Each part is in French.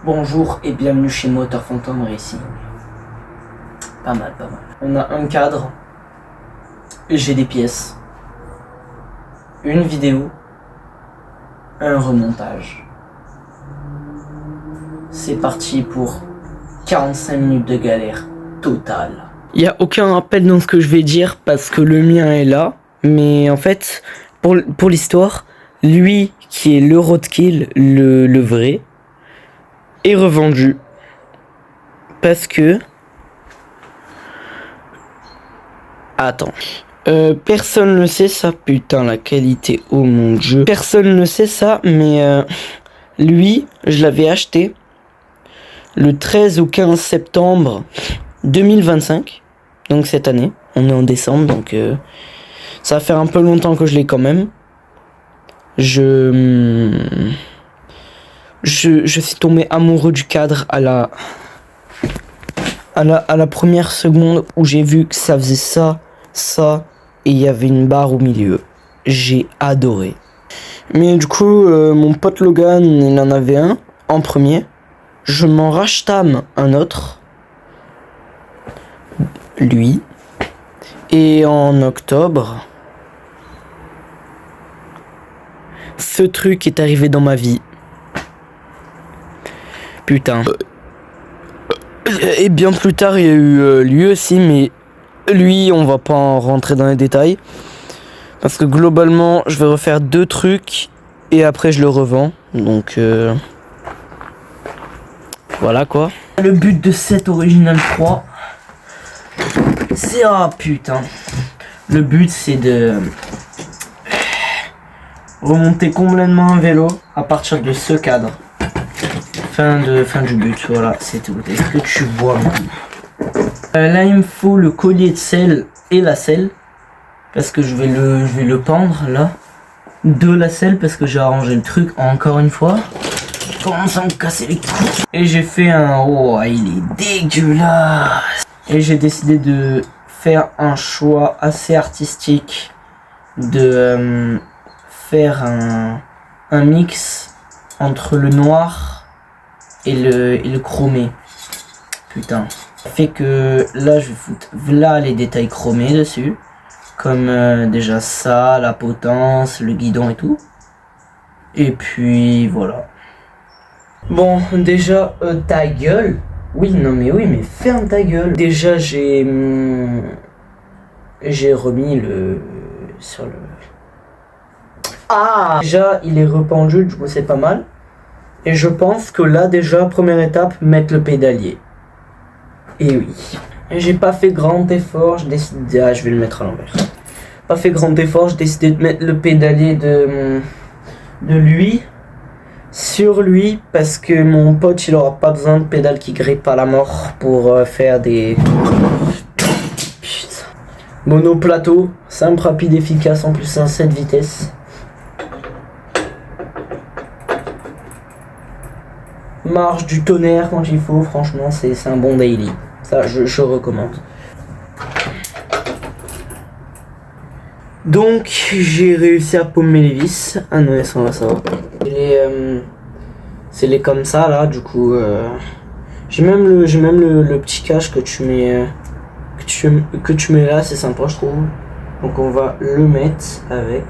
Bonjour et bienvenue chez Motor Phantom Racing. Pas mal. On a un cadre, j'ai des pièces, une vidéo, un remontage. C'est parti pour 45 minutes de galère totale. Il n'y a aucun rappel dans ce que je vais dire parce que le mien est là. Mais en fait, pour l'histoire, lui qui est le roadkill, le vrai, est revendu parce que attends, personne ne sait ça. Putain, la qualité, oh mon dieu, personne ne sait ça, mais lui, je l'avais acheté le 13 ou 15 septembre 2025, donc cette année. On est en décembre, donc ça va faire un peu longtemps que je l'ai quand même. Je suis tombé amoureux du cadre à la première seconde où j'ai vu que ça faisait ça, et il y avait une barre au milieu. J'ai adoré. Mais du coup, mon pote Logan, il en avait un en premier. Je m'en rachetame un autre. Lui. Et en octobre, ce truc est arrivé dans ma vie. Putain. Et bien plus tard, il y a eu lui aussi, mais lui, on va pas en rentrer dans les détails. Parce que globalement, je vais refaire 2 trucs et après je le revends. Donc voilà quoi. Le but de cette Original 3, c'est putain. Le but c'est de remonter complètement un vélo à partir de ce cadre. Fin du but, voilà, c'est tout. Est-ce que tu vois là il me faut le collier de selle et la selle. Parce que je vais le pendre là. De la selle parce que j'ai arrangé le truc encore une fois. Je commence à me casser les couilles. Et j'ai fait un... Oh, il est dégueulasse. Et j'ai décidé de faire un choix assez artistique. De faire un mix entre le noir et le chromé. Putain. Ça fait que là je vais foutre là les détails chromés dessus. Comme déjà ça, la potence, le guidon et tout. Et puis voilà. Bon, déjà, ta gueule. Oui, mais ferme ta gueule. Déjà, j'ai remis sur le... Ah! Déjà, il est rependu, du coup, c'est pas mal. Et je pense que là, déjà, première étape, mettre le pédalier. Et oui. J'ai pas fait grand effort, j'ai décidé... Ah, je vais le mettre à l'envers. Pas fait grand effort, j'ai décidé de mettre le pédalier de lui sur lui parce que mon pote il aura pas besoin de pédale qui grippe à la mort pour faire des... Putain. Monoplateau, simple, rapide, efficace, en plus un 7 vitesses. Marche du tonnerre quand il faut, franchement c'est un bon daily. Ça je recommande. Donc j'ai réussi à paumer les vis. Ah non, elles sont là, ça va. C'est les comme ça là, du coup j'ai même le petit cache que tu mets que tu mets là, c'est sympa je trouve. Donc on va le mettre avec.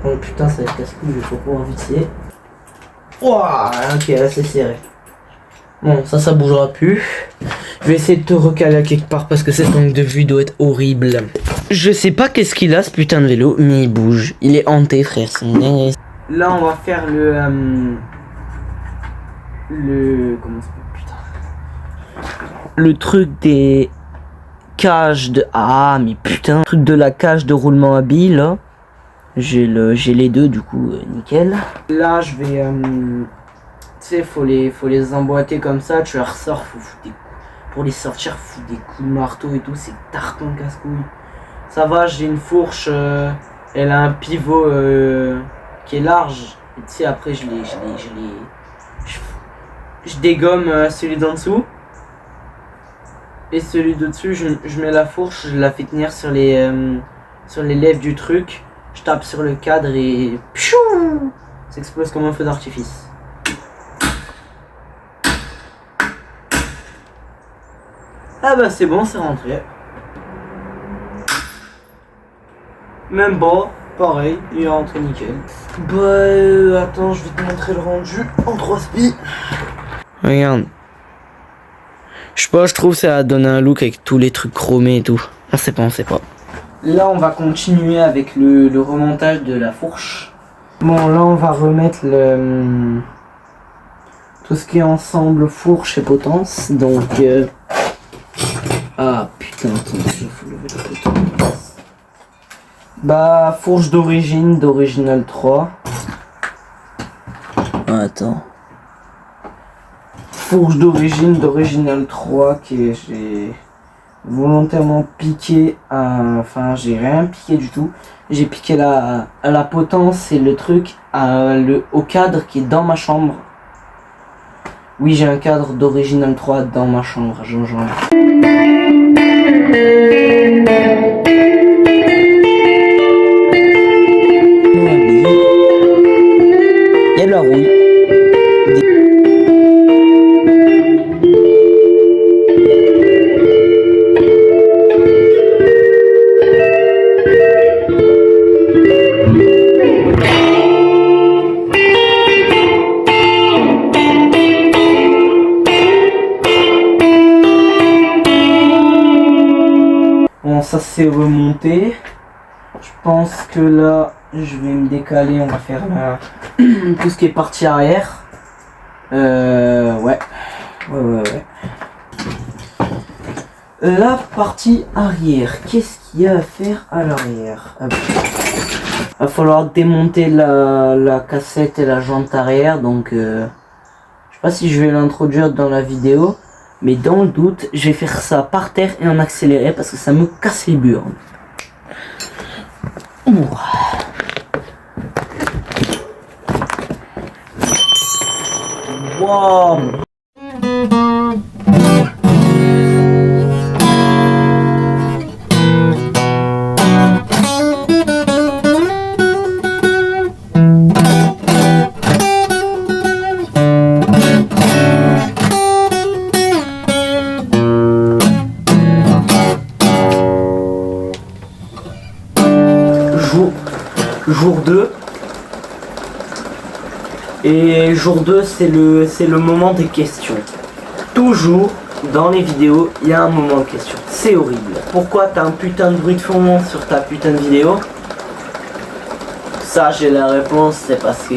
Oh putain, ça va être casse-couille, il faut pouvoir visser. Ouah, ok, là c'est serré. Bon, ça bougera plus. Je vais essayer de te recaler à quelque part parce que cet angle de vue doit être horrible. Je sais pas qu'est-ce qu'il a ce putain de vélo, mais il bouge. Il est hanté, frère. Là, on va faire comment ça s'appelle, putain. Le truc des cages de... Ah, mais putain. Le truc de la cage de roulement à billes, là. J'ai les deux, du coup, nickel. Là, je vais... tu sais, faut les emboîter comme ça. Tu les ressors, pour les sortir, faut des coups de marteau et tout. C'est tarton casse-couille. Ça va, j'ai une fourche, elle a un pivot qui est large. Et tu sais, après, je dégomme celui d'en dessous. Et celui de dessus, je mets la fourche, je la fais tenir sur les lèvres du truc. Je tape sur le cadre et... Pfiou, ça explose comme un feu d'artifice. Ah bah c'est bon, c'est rentré. Même bas, pareil, il est rentré nickel. Bah attends, je vais te montrer le rendu en 3 spi. Regarde. Je sais pas, je trouve que ça a donné un look avec tous les trucs chromés et tout. On sait pas, on sait pas. Là on va continuer avec le remontage de la fourche. Bon là on va remettre le tout ce qui est ensemble fourche et potence. Donc ah putain, attends, il faut lever la potence. Bah fourche d'original 3. Attends. Fourche d'original 3 que j'ai volontairement piqué enfin j'ai rien piqué du tout. J'ai piqué la potence et le truc au cadre qui est dans ma chambre. Oui, j'ai un cadre d'original 3 dans ma chambre à gingembre. Il y a de la rouille. Bon, ça c'est remonté. Je pense que là, je vais me décaler. On va faire tout ce qui est partie arrière. Ouais. La partie arrière. Qu'est-ce qu'il y a à faire à l'arrière? Va falloir démonter la cassette et la jante arrière. Donc, je sais pas si je vais l'introduire dans la vidéo. Mais dans le doute, je vais faire ça par terre et en accéléré parce que ça me casse les burnes. Wow. Jour 2. Et jour 2, c'est le moment des questions. Toujours dans les vidéos, il y a un moment de question. C'est horrible. Pourquoi t'as un putain de bruit de fond sur ta putain de vidéo? Ça, j'ai la réponse, c'est parce que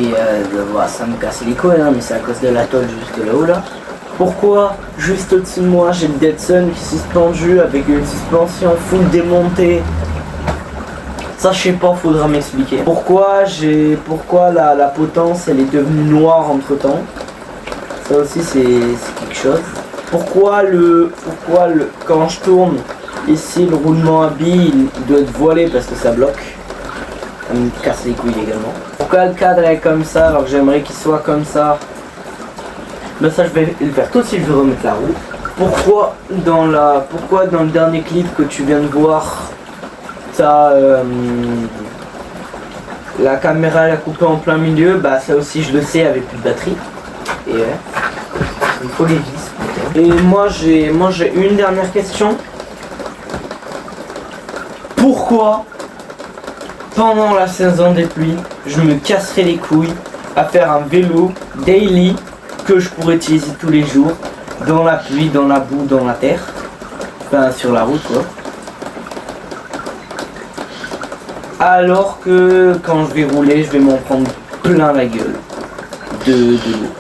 ça me casse les couilles, hein, mais c'est à cause de la tôle juste là-haut là. Pourquoi juste au-dessus de moi, j'ai le Deadson qui est suspendu avec une suspension full démontée? Ça je sais pas, faudra m'expliquer. Pourquoi la potence elle est devenue noire entre temps. Ça aussi c'est quelque chose. Pourquoi quand je tourne ici le roulement à billes il doit être voilé parce que ça bloque. Ça me casse les couilles également. Pourquoi le cadre est comme ça alors que j'aimerais qu'il soit comme ça. Ben ça je vais le faire tout de suite, je vais remettre la roue. Pourquoi dans le dernier clip que tu viens de voir la caméra elle a coupé en plein milieu, bah ça aussi je le sais avec plus de batterie. Et ouais, il faut les vis. Et moi j'ai une dernière question. Pourquoi pendant la saison des pluies je me casserai les couilles à faire un vélo daily que je pourrais utiliser tous les jours dans la pluie, dans la boue, dans la terre, enfin sur la route quoi. Alors que quand je vais rouler, je vais m'en prendre plein la gueule de l'eau.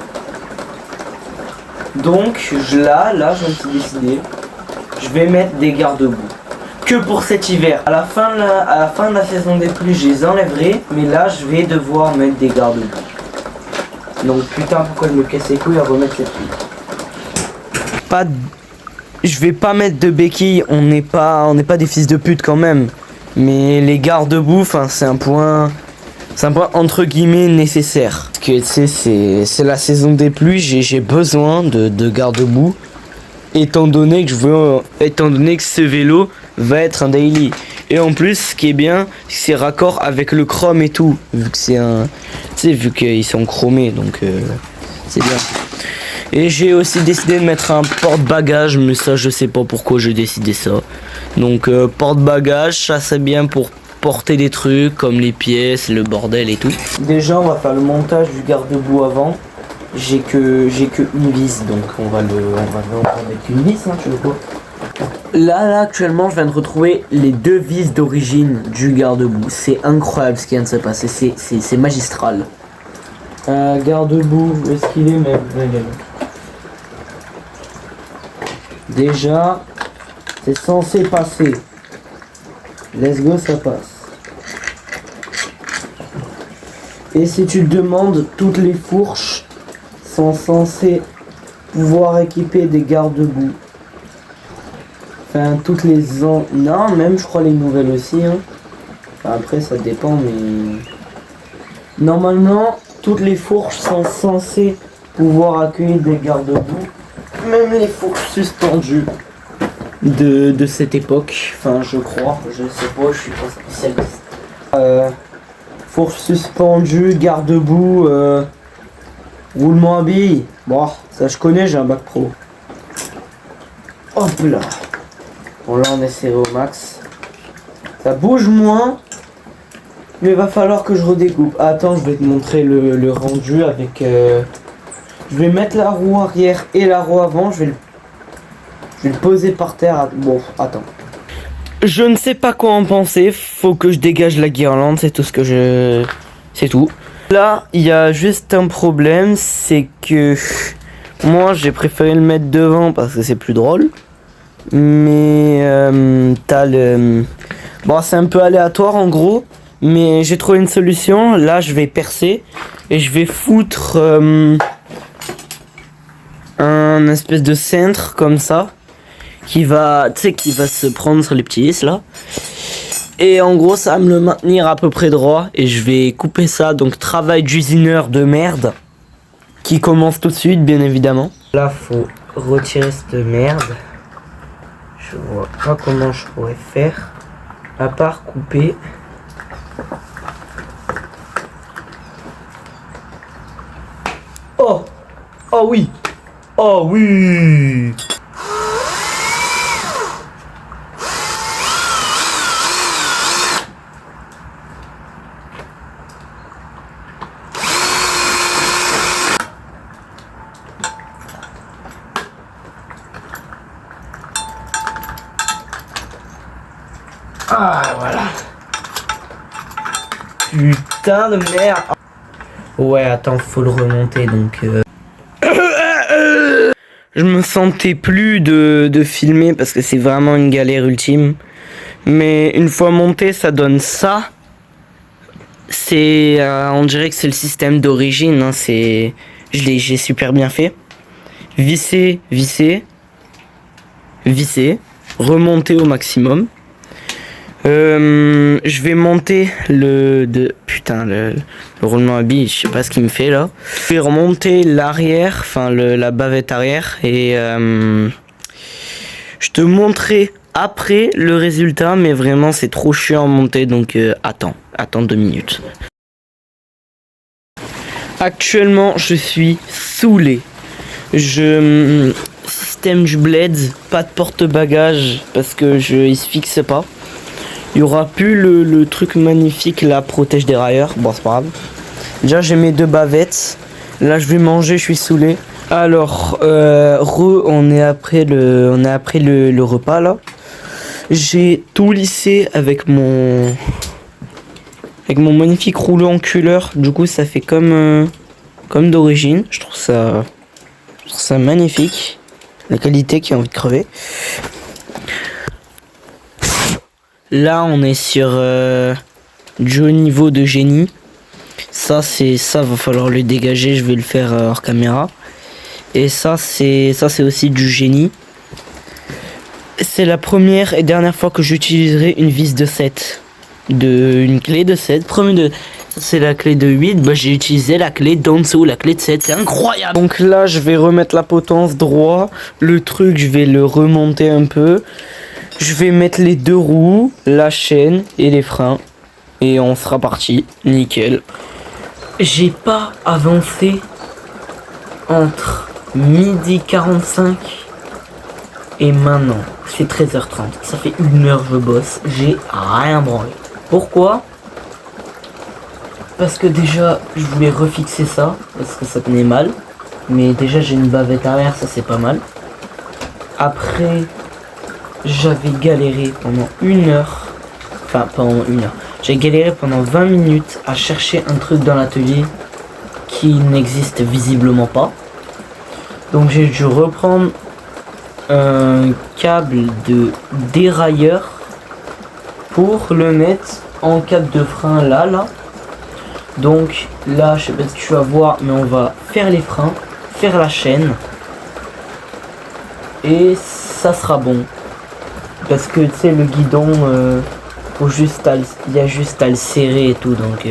Donc là, je me suis décidé, je vais mettre des garde-boue. Que pour cet hiver. À la fin de la saison des pluies, je les enlèverai, mais là, je vais devoir mettre des garde-boue. Donc putain, pourquoi je me casse les couilles à remettre les pluies. Je vais pas mettre de béquilles, on n'est pas des fils de pute quand même. Mais les garde-boue, c'est un point entre guillemets nécessaire. Parce que tu sais, c'est la saison des pluies, j'ai besoin de garde-boue. Étant donné que ce vélo va être un daily. Et en plus, ce qui est bien, c'est raccord avec le chrome et tout. Vu que vu qu'ils sont chromés, donc c'est bien. Et j'ai aussi décidé de mettre un porte-bagages, mais ça je sais pas pourquoi j'ai décidé ça. Donc porte-bagages, ça c'est bien pour porter des trucs comme les pièces, le bordel et tout. Déjà on va faire le montage du garde-boue avant. J'ai que une vis, donc on va mettre une vis, hein, tu veux quoi. Là actuellement je viens de retrouver les 2 vis d'origine du garde-boue. C'est incroyable ce qui vient de se passer, c'est magistral. Garde-boue, où est-ce qu'il est même? Déjà, c'est censé passer. Let's go, ça passe. Et si tu te demandes, toutes les fourches sont censées pouvoir équiper des garde-boue. Enfin, toutes les non, même je crois les nouvelles aussi. Hein. Enfin, après, ça dépend, mais normalement, toutes les fourches sont censées pouvoir accueillir des garde-boue. Même les fourches suspendues de cette époque. Enfin, je crois, je sais pas, je suis pas spécialiste. Fourche suspendue, garde-boue, roulement à billes. Bon, ça je connais, j'ai un bac pro. Hop là. Bon, là on est serré au max. Ça bouge moins, mais il va falloir que je redécoupe. Attends, je vais te montrer le rendu avec... Je vais mettre la roue arrière et la roue avant. Je vais le poser par terre. Bon, attends. Je ne sais pas quoi en penser. Faut que je dégage la guirlande. C'est tout ce que je... C'est tout. Là, il y a juste un problème. C'est que... Moi, j'ai préféré le mettre devant parce que c'est plus drôle. Mais... t'as le... Bon, c'est un peu aléatoire en gros. Mais j'ai trouvé une solution. Là, je vais percer. Et je vais foutre... un espèce de cintre comme ça qui va se prendre sur les petits vis là, et en gros ça va me le maintenir à peu près droit. Et je vais couper ça, donc travail d'usineur de merde qui commence tout de suite bien évidemment. Là faut retirer cette merde. Je vois pas comment je pourrais faire à part couper. Oh oui. Oh oui! Ah voilà. Putain de merde. Ouais, attends, faut le remonter donc. Je me sentais plus de filmer parce que c'est vraiment une galère ultime. Mais une fois monté, ça donne ça. C'est, on dirait que c'est le système d'origine. Hein, j'ai super bien fait. Visser, remonter au maximum. Je vais monter le roulement à billes, je sais pas ce qu'il me fait là. Je vais remonter l'arrière, enfin la bavette arrière, et je te montrerai après le résultat, mais vraiment c'est trop chiant à monter, donc attends 2 minutes. Actuellement je suis saoulé. Système du bled, pas de porte-bagages parce que il se fixe pas. Il y aura plus le truc magnifique là, protège des railleurs. Bon, c'est pas grave. Déjà, j'ai mes 2 bavettes. Là, je vais manger, je suis saoulé. Alors, on est après le repas là. J'ai tout lissé avec mon magnifique rouleau enculeur. Du coup, ça fait comme d'origine. Je trouve ça magnifique. La qualité qui a envie de crever. Là, on est sur du haut niveau de génie. Ça, va falloir le dégager. Je vais le faire hors caméra. Et ça, c'est aussi du génie. C'est la première et dernière fois que j'utiliserai une vis de 7. Une clé de 7. C'est la clé de 8. Bah, j'ai utilisé la clé d'en dessous, la clé de 7. C'est incroyable. Donc là, je vais remettre la potence droit. Le truc, je vais le remonter un peu. Je vais mettre les 2 roues, la chaîne et les freins. Et on sera parti. Nickel. J'ai pas avancé entre 12h45 et maintenant c'est 13h30. Ça fait 1 heure je bosse, j'ai rien branlé. Pourquoi? Parce que déjà je voulais refixer ça parce que ça tenait mal. Mais déjà j'ai une bavette arrière, ça c'est pas mal. Après j'avais galéré pendant 1 heure. Enfin pendant 1 heure. J'ai galéré pendant 20 minutes à chercher un truc dans l'atelier qui n'existe visiblement pas. Donc j'ai dû reprendre un câble de dérailleur pour le mettre en câble de frein là. Donc là, je sais pas si tu vas voir, mais on va faire les freins, faire la chaîne et ça sera bon. Parce que tu sais le guidon, faut juste il y a juste à le serrer et tout, donc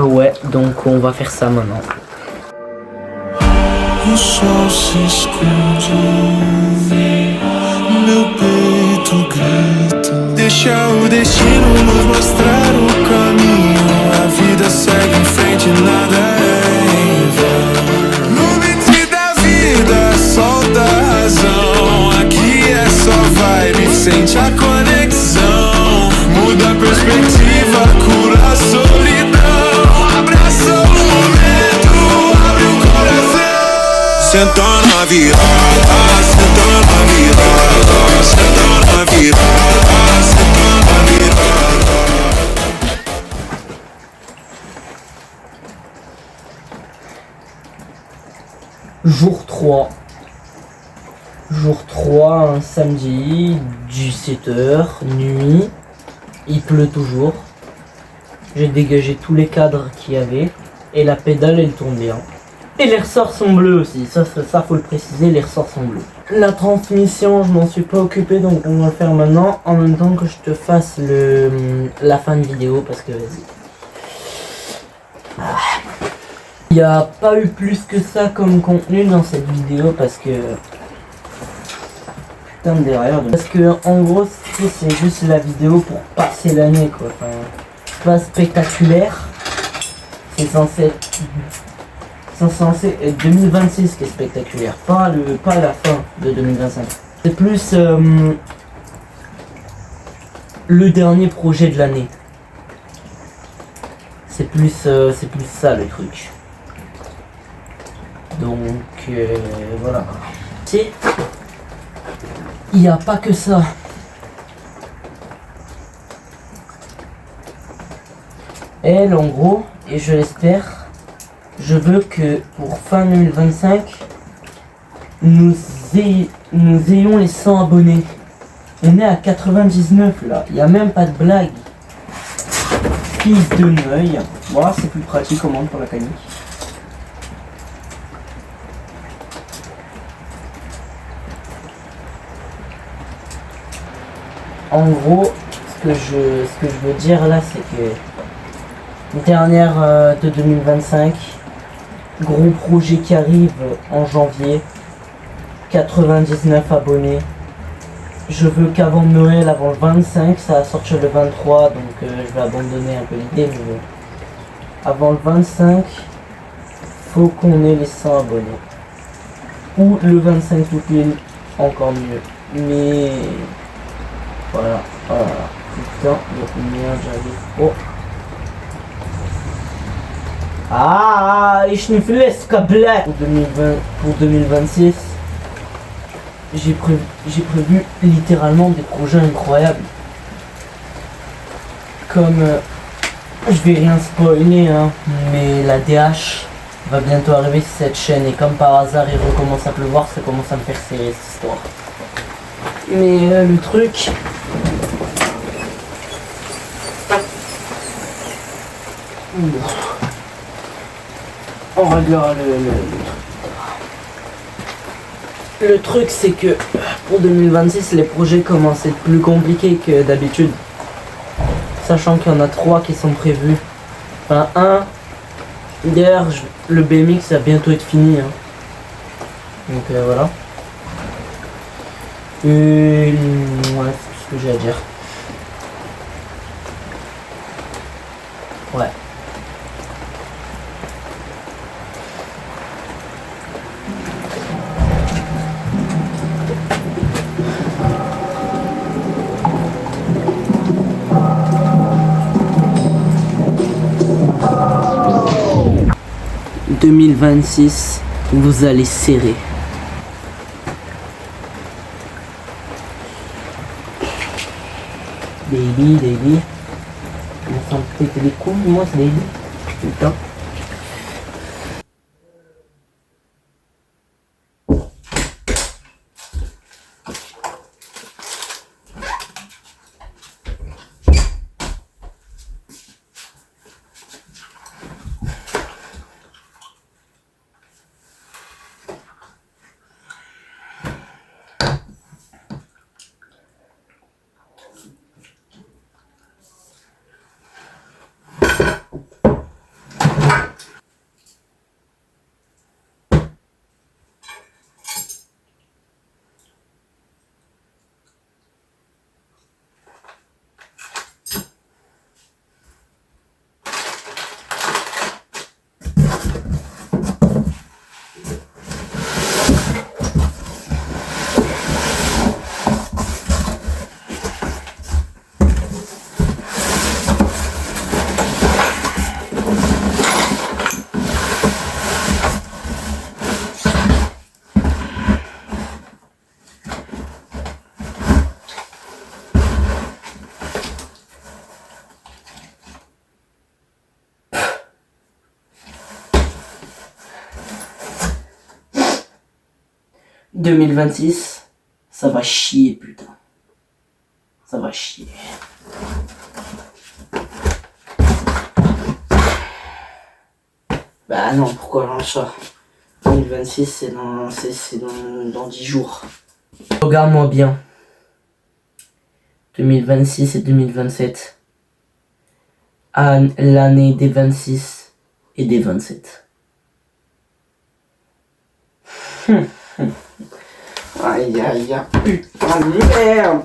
ouais, donc on va faire ça maintenant. O sol se esconde, meu peito grita. Deixa o destino nos mostrar o caminho. A vida segue em frente, nada é em vão. No limite da vida, solta a razão. Aqui é só vibe, sente a conexão. Muda a perspectiva, cura a solidão. Abraça o momento, abre o coração. Senta na virada, senta na virada, senta na virada, senta na virada. Jour 3. Jour 3, un samedi, 17h, nuit. Il pleut toujours. J'ai dégagé tous les cadres qu'il y avait. Et la pédale, elle tourne bien. Et les ressorts sont bleus aussi. Ça faut le préciser, les ressorts sont bleus. La transmission, je m'en suis pas occupé, donc on va le faire maintenant. En même temps que je te fasse la fin de vidéo, parce que vas-y. Il n'y a pas eu plus que ça comme contenu dans cette vidéo, parce que... Putain de derrière. Parce que en gros, c'est juste la vidéo pour passer l'année, quoi. Enfin, pas spectaculaire. C'est censé être 2026 qui est spectaculaire, pas la fin de 2025. C'est plus le dernier projet de l'année. C'est plus ça le truc. Donc voilà. C'est il n'y a pas que ça. Elle en gros, et je l'espère, je veux que pour fin 2025 nous ayons les 100 abonnés. On est à 99 là, il n'y a même pas de blague. Fils de Neuil. Voilà, c'est plus pratique au moins pour la canique. En gros, ce que je veux dire là, c'est que dernière de 2025, gros projet qui arrive en janvier, 99 abonnés. Je veux qu'avant Noël, avant le 25, ça va sortir le 23, donc je vais abandonner un peu l'idée, mais bon. Avant le 25, faut qu'on ait les 100 abonnés. Ou le 25 tout pile, encore mieux. Mais voilà, voilà. Putain, de merde, j'arrive. Oh. Ah, ich ne laisse qu'à blague. Pour 2026, j'ai prévu littéralement des projets incroyables. Comme, je vais rien spoiler, hein, mais la DH va bientôt arriver sur cette chaîne et comme par hasard il recommence à pleuvoir, ça commence à me faire serrer cette histoire. Mais le truc... On réglera le truc, c'est que pour 2026, les projets commencent à être plus compliqués que d'habitude. Sachant qu'il y en a 3 qui sont prévus. Enfin, un. D'ailleurs, le BMX va bientôt être fini. Hein. Donc voilà. Et ouais, c'est tout ce que j'ai à dire. Ouais. 2026, vous allez serrer. Daily. On s'en péter les couilles, moi, c'est daily. Putain. « 2026, ça va chier, putain. Ça va chier. » Bah non, pourquoi j'en sors? 2026, c'est dans 10 jours. Regarde-moi bien. 2026 et 2027. L'année des 26 et des 27. Aïe, putain de merde.